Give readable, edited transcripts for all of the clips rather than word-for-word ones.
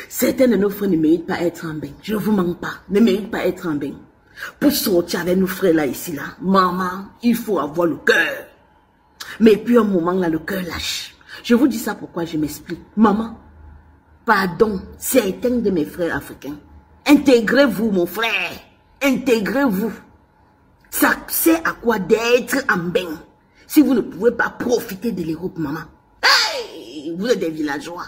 Certains de nos frères ne méritent pas être en bain. Je ne vous mens pas. Ne méritent pas être en bain. Pour sortir avec nos frères là, ici, là, maman, il faut avoir le cœur. Mais puis un moment là, le cœur lâche. Je vous dis ça pourquoi je m'explique. Maman, pardon, certains de mes frères africains, intégrez-vous mon frère. Intégrez-vous. Ça sert à quoi d'être en bain si vous ne pouvez pas profiter de l'Europe, maman. Hey, vous êtes des villageois.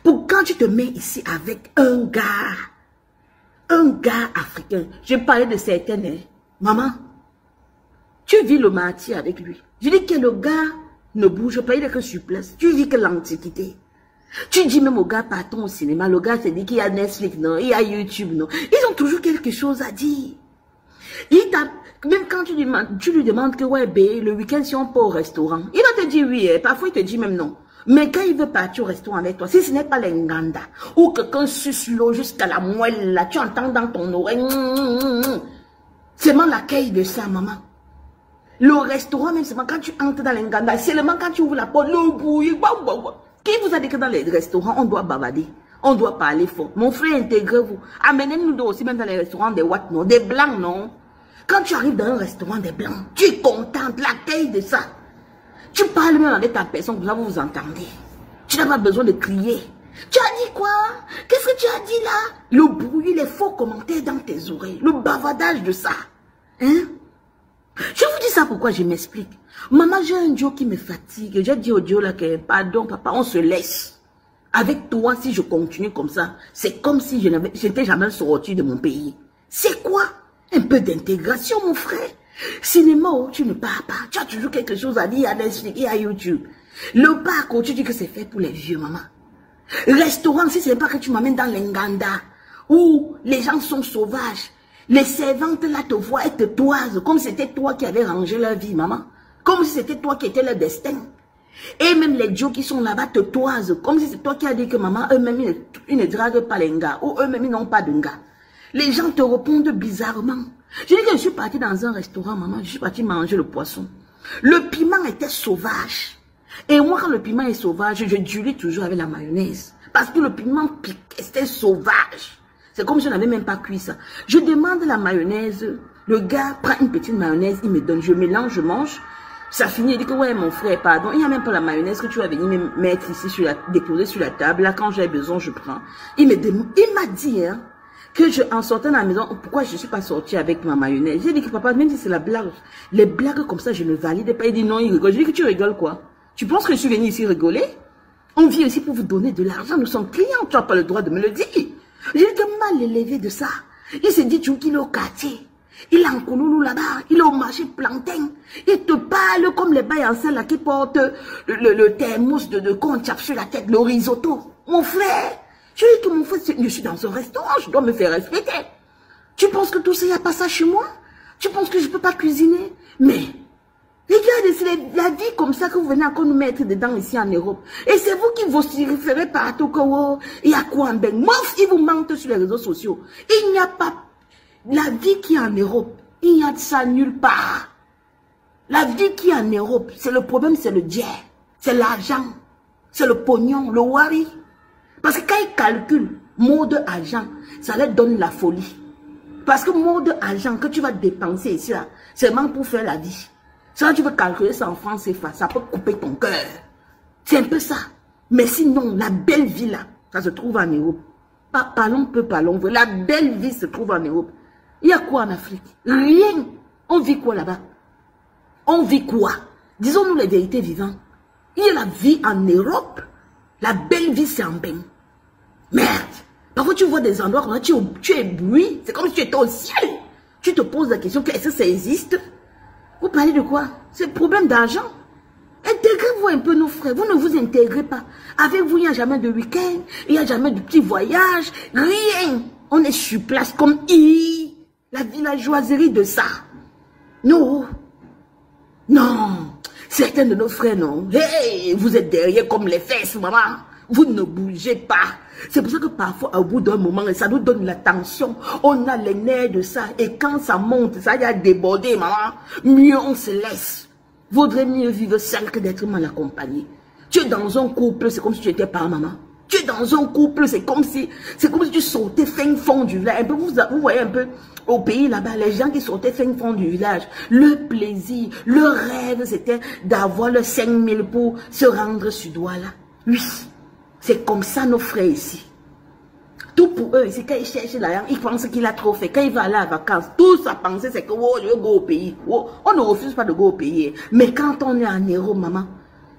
Pour quand tu te mets ici avec un gars africain, je parlais de certaines, hein. Maman, tu vis le martyr avec lui. Je dis que le gars ne bouge pas, il est que sur place. Tu vis que l'antiquité. Tu dis même au gars, partons au cinéma, le gars te dit qu'il y a Netflix, non, il y a YouTube, non. Ils ont toujours quelque chose à dire. Même quand tu lui demandes que, ouais, le week-end, si on peut au restaurant, il va te dire oui, parfois il te dit même non. Mais quand il veut partir au restaurant avec toi, si ce n'est pas l'Enganda, ou quelqu'un suce l'eau jusqu'à la moelle, là, tu entends dans ton oreille, seulement l'accueil de ça, maman. Le restaurant, même seulement quand tu entres dans l'Enganda, seulement quand tu ouvres la porte, le bruit, qui vous a dit que dans les restaurants, on doit bavarder, on doit parler fort. Mon frère, intégrez-vous. Amenez-nous aussi même dans les restaurants des Wat, non, des Blancs, non. Quand tu arrives dans un restaurant des Blancs, tu es contente, l'accueil de ça. Tu parles même avec ta personne, comme ça vous vous entendez. Tu n'as pas besoin de crier. Tu as dit quoi? Qu'est-ce que tu as dit là? Le bruit, les faux commentaires dans tes oreilles, le bavardage de ça. Hein? Je vous dis ça pourquoi je m'explique. Maman, j'ai un Dieu qui me fatigue. J'ai dit au Dieu là que, pardon papa, on se laisse. Avec toi, si je continue comme ça, c'est comme si je n'étais jamais sorti de mon pays. C'est quoi? Un peu d'intégration, mon frère. Cinéma où tu ne pars pas, tu as toujours quelque chose à dire à Netflix et à YouTube. Le parc où tu dis que c'est fait pour les vieux, maman. Restaurant, si ce n'est pas que tu m'amènes dans l'Enganda, où les gens sont sauvages. Les servantes là te voient et te toisent, comme si c'était toi qui avais rangé leur vie, maman. Comme si c'était toi qui étais leur destin. Et même les dieux qui sont là-bas te toisent, comme si c'est toi qui as dit que maman, eux-mêmes, ils ne draguent pas les gars, ou eux-mêmes, ils n'ont pas de gars. Les gens te répondent bizarrement. Je dis que je suis partie dans un restaurant, maman, je suis partie manger le poisson. Le piment était sauvage. Et moi, quand le piment est sauvage, je diluis toujours avec la mayonnaise. Parce que le piment pique, c'était sauvage. C'est comme si je n'avais même pas cuit ça. Je demande la mayonnaise. Le gars prend une petite mayonnaise, il me donne. Je mélange, je mange. Ça finit, il dit que ouais, mon frère, pardon, il n'y a même pas la mayonnaise que tu vas venir me mettre ici, déposer sur la table. Là, quand j'ai besoin, je prends. Il m'a dit, hein, que en sortant de la maison, pourquoi je ne suis pas sortie avec ma mayonnaise? J'ai dit que papa, même si c'est la blague, les blagues comme ça, je ne valide pas. Il dit non, il rigole. Je dis que tu rigoles quoi? Tu penses que je suis venue ici rigoler? On vient ici pour vous donner de l'argent, nous sommes clients, tu n'as pas le droit de me le dire. J'ai été mal élevé de ça. Il s'est dit qu'il est au quartier. Il est en Kouloulou là-bas, il est au marché plantain. Il te parle comme les bails en là qui portent le thermos de conchap sur la tête, le risotto. Mon frère, je dis que mon frère, je suis dans un restaurant, je dois me faire respecter. Tu penses que tout ça, il n'y a pas ça chez moi? Tu penses que je ne peux pas cuisiner? Mais, regardez, c'est la vie comme ça que vous venez encore nous mettre dedans ici en Europe. Et c'est vous qui vous référez partout que, oh, il y a quoi en ben? Moi, ils vous mentent sur les réseaux sociaux. Il n'y a pas la vie qui est en Europe, il n'y a de ça nulle part. La vie qui est en Europe, c'est le problème, c'est le diable, c'est l'argent, c'est le pognon, le wari. Parce que quand ils calculent mot de argent, ça leur donne la folie. Parce que mot de argent que tu vas dépenser ici, là, c'est vraiment pour faire la vie. Si tu veux calculer ça en France, ça peut couper ton cœur. C'est un peu ça. Mais sinon, la belle vie là, ça se trouve en Europe. Parlons peu, parlons vrai. La belle vie se trouve en Europe. Il y a quoi en Afrique? Rien. On vit quoi là-bas? On vit quoi? Disons-nous les vérités vivantes. Il y a la vie en Europe. La belle vie, c'est en bain. Merde. Parfois, tu vois des endroits où tu es bruit. C'est comme si tu étais au ciel. Tu te poses la question, est-ce que ça existe? Vous parlez de quoi? C'est le problème d'argent. Intégrez-vous un peu nos frères. Vous ne vous intégrez pas. Avec vous, il n'y a jamais de week-end. Il n'y a jamais de petits voyages. Rien. On est sur place comme la villageoiserie de ça. Non. Non. Certains de nos frères, non. Hey, vous êtes derrière comme les fesses, maman. Vous ne bougez pas. C'est pour ça que parfois, au bout d'un moment, ça nous donne la tension. On a les nerfs de ça. Et quand ça monte, ça y a débordé, maman. Mieux on se laisse. Vaudrait mieux vivre seul que d'être mal accompagné. Tu es dans un couple, c'est comme si tu étais pas maman. Tu es dans un couple, c'est comme si tu sortais fin fond du village. Un peu, vous voyez un peu au pays là-bas, les gens qui sortaient fin fond du village, le plaisir, le rêve, c'était d'avoir le 5000 pour se rendre sur Douala. Oui, c'est comme ça nos frères ici. Tout pour eux, ici, quand ils cherchent l'argent, ils pensent qu'il a trop fait. Quand il va aller à vacances, tout sa pensée, c'est que oh, je veux go au pays. Oh, on ne refuse pas de go au pays. Mais quand on est en Europe, maman,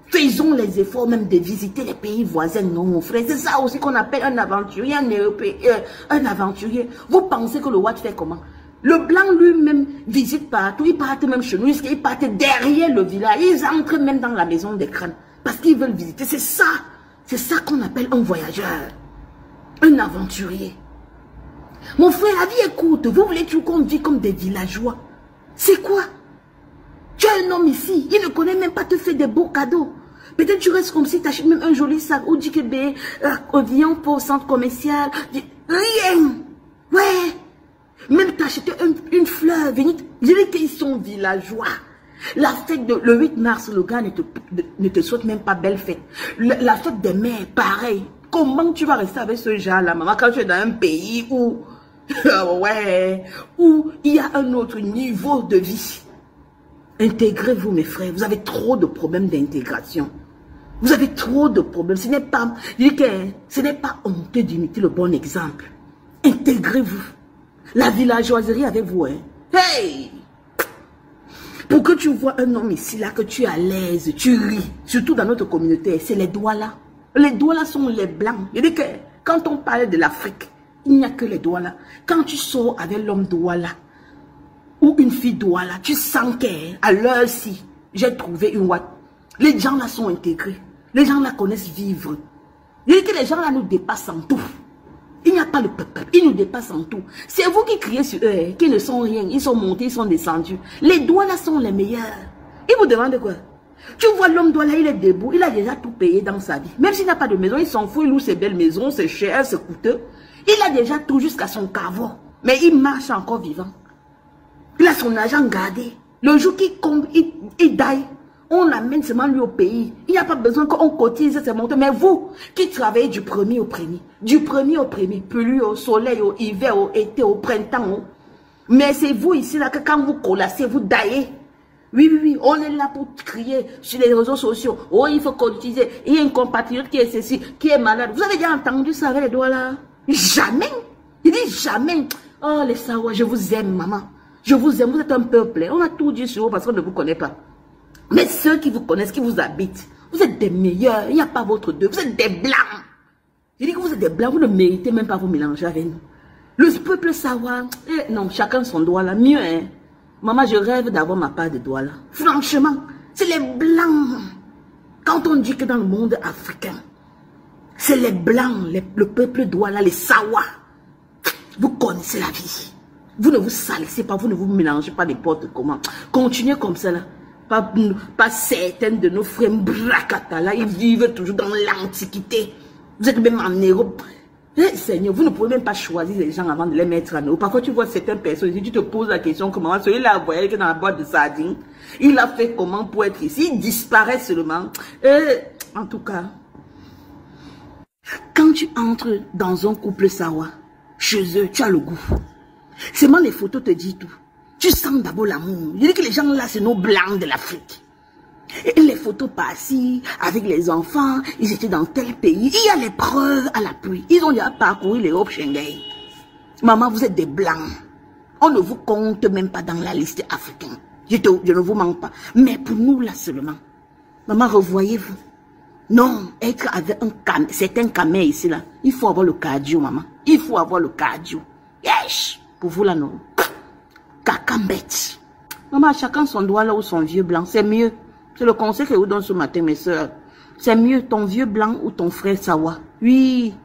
faisons les efforts même de visiter les pays voisins, non, mon frère. C'est ça aussi qu'on appelle un aventurier, un aventurier. Vous pensez que le Watt fait comment? Le blanc lui-même visite partout. Il part même chez nous, il part derrière le village. Ils entrent même dans la maison des crânes. Parce qu'ils veulent visiter. C'est ça qu'on appelle un voyageur. Un aventurier. Mon frère, la vie est courte. Vous voulez qu'on vit comme des villageois? C'est quoi? Tu as un homme ici, il ne connaît même pas te faire des beaux cadeaux. Peut-être tu restes comme si tu achètes même un joli sac ou du Québec, viens pour le centre commercial. Rien. Ouais. Même t'acheter une fleur, venir. Je dis qu'ils sont villageois. La fête le 8 mars, le gars ne te souhaite même pas belle fête. La fête des mères, pareil. Comment tu vas rester avec ce genre-là, maman, quand tu es dans un pays où, ouais, où il y a un autre niveau de vie? Intégrez-vous, mes frères. Vous avez trop de problèmes d'intégration. Vous avez trop de problèmes. Ce n'est pas, je dis que ce n'est pas honteux d'imiter le bon exemple. Intégrez-vous. La villageoiserie avec vous, hein. Hey! Pour que tu vois un homme ici, là, que tu es à l'aise, tu ris, surtout dans notre communauté, c'est les doigts là. Les doigts là sont les blancs. Je dis que quand on parle de l'Afrique, il n'y a que les doigts là. Quand tu sors avec l'homme doigt là, ou une fille doigt là, tu sens qu'à l'heure-ci, j'ai trouvé une ouate. Les gens là sont intégrés. Les gens là connaissent vivre. Je dis que les gens là nous dépassent en tout. Il n'y a pas de peuple, ils nous dépassent en tout. C'est vous qui criez sur eux, qui ne sont rien. Ils sont montés, ils sont descendus. Les doigts là sont les meilleurs. Ils vous demandent quoi? Tu vois l'homme doigt là, il est debout, il a déjà tout payé dans sa vie. Même s'il n'a pas de maison, il s'en fout, il loue ses belles maisons, c'est cher, c'est coûteux. Il a déjà tout jusqu'à son caveau. Mais il marche encore vivant. Il a son argent gardé. Le jour qu'il compte, il daille. On l'amène seulement lui au pays. Il n'y a pas besoin qu'on cotise ces montants. Mais vous, qui travaillez du premier au premier, pluie au soleil, au hiver, au été, au printemps. Mais c'est vous ici là que quand vous collassez, vous daillez. Oui, on est là pour crier sur les réseaux sociaux. Oh, il faut cotiser. Il y a un compatriote qui est ceci, qui est malade. Vous avez déjà entendu ça avec les doigts là? Jamais. Il dit jamais. Oh, les Sawa, je vous aime, maman. Je vous aime, vous êtes un peuple. On a tout dit sur vous parce qu'on ne vous connaît pas. Mais ceux qui vous connaissent, qui vous habitent, vous êtes des meilleurs. Il n'y a pas votre deux. Vous êtes des blancs. Je dis que vous êtes des blancs. Vous ne méritez même pas vous mélanger avec nous. Le peuple Sawa, non, chacun son doigt là. Mieux, hein. Maman, je rêve d'avoir ma part de doigt là. Franchement, c'est les blancs. Quand on dit que dans le monde africain, c'est les blancs, le peuple doigt là, les Sawa. Vous connaissez la vie. Vous ne vous salissez pas, vous ne vous mélangez pas n'importe comment. Continuez comme ça là. Pas certaines de nos frères Brakata là, ils vivent toujours dans l'antiquité. Vous êtes même en Europe. Seigneur, vous ne pouvez même pas choisir les gens avant de les mettre en eau. Parfois, tu vois certaines personnes, si tu te poses la question, comment celui-là a voyagé dans la boîte de sardines, il a fait comment pour être ici, il disparaît seulement. En tout cas, quand tu entres dans un couple Sawa, chez eux, tu as le goût. Seulement les photos te disent tout. Tu sens d'abord l'amour. Je dis que les gens là, c'est nos blancs de l'Afrique. Et les photos passées avec les enfants, ils étaient dans tel pays. Il y a les preuves à l'appui. Ils ont déjà parcouru l'Europe Schengen. Maman, vous êtes des blancs. On ne vous compte même pas dans la liste africaine. Je ne vous manque pas. Mais pour nous là seulement. Maman, revoyez-vous. Non, être avec certains camés ici là, il faut avoir le cardio, maman. Il faut avoir le cardio. Yes! Pour vous là, non. Cacambette. Maman, chacun son doigt là ou son vieux blanc. C'est mieux. C'est le conseil que je vous donne ce matin, mes soeurs. C'est mieux ton vieux blanc ou ton frère Sawa. Oui.